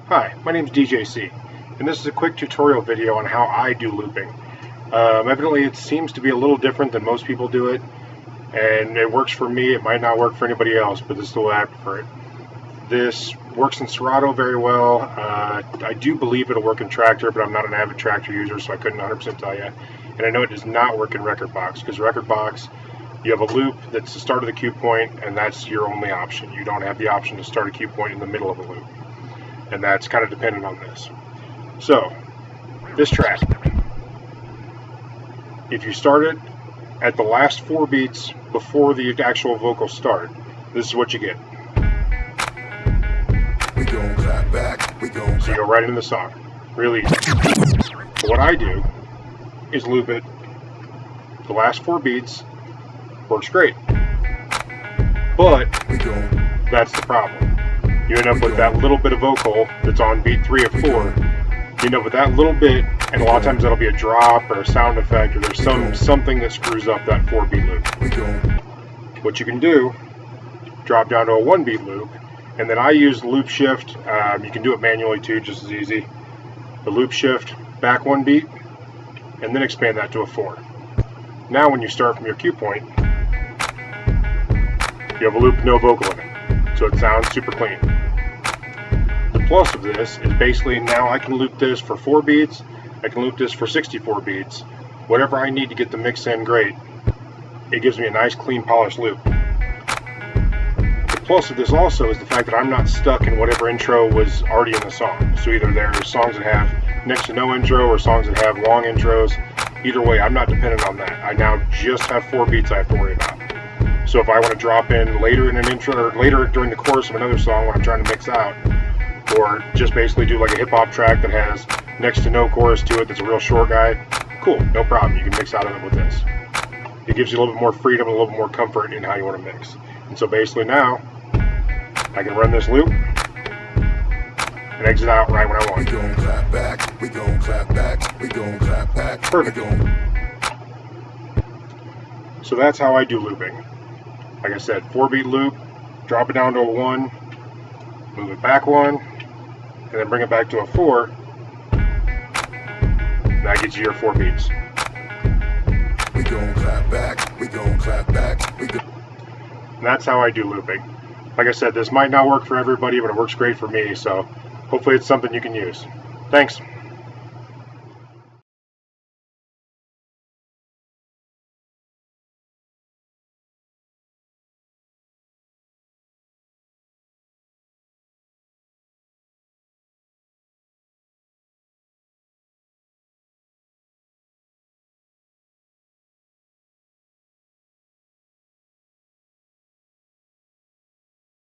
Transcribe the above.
Hi, my name is DJC, and this is a quick tutorial video on how I do looping. Evidently it seems to be a little different than most people do it, and it works for me. It might not work for anybody else, but this is the way I prefer it. This works in Serato very well. I do believe it'll work in Tractor, but I'm not an avid Tractor user, so I couldn't 100% tell you. And I know it does not work in Rekordbox, because Rekordbox, you have a loop that's the start of the cue point, and that's your only option. You don't have the option to start a cue point in the middle of a loop, and that's kind of dependent on this. So, this track, if you start it at the last 4 beats before the actual vocals start, this is what you get. We gon' clap back, we gon' So you go right into the song. Really easy. So what I do is loop it the last 4 beats. Works great. But that's the problem. You end up with that little bit of vocal that's on beat 3 of 4. You end up with that little bit, and a lot of times that'll be a drop or a sound effect, or there's something that screws up that 4-beat loop. What you can do, drop down to a 1-beat loop, and then I use loop shift. You can do it manually too, just as easy. The loop shift back 1 beat, and then expand that to a 4. Now when you start from your cue point, you have a loop with no vocal in it, so it sounds super clean. The plus of this is basically now I can loop this for 4 beats, I can loop this for 64 beats, whatever I need to get the mix in great. It gives me a nice, clean, polished loop. The plus of this also is the fact that I'm not stuck in whatever intro was already in the song. So either there's songs that have next to no intro or songs that have long intros. Either way, I'm not dependent on that. I now just have 4 beats I have to worry about. So if I want to drop in later in an intro, or later during the chorus of another song when I'm trying to mix out, or just basically do like a hip-hop track that has next to no chorus to it that's a real short guy, cool, no problem. You can mix out of it with this. It gives you a little bit more freedom and a little bit more comfort in how you want to mix. And so basically now, I can run this loop and exit out right when I want. We gon' clap back, we gon' clap back, we gon' clap back. Perfect. So that's how I do looping. Like I said, 4-beat loop, drop it down to a 1, move it back 1, and then bring it back to a 4. That gets you your 4 beats. We gon' clap back, we gon' clap back, And that's how I do looping. Like I said, this might not work for everybody, but it works great for me, so hopefully it's something you can use. Thanks.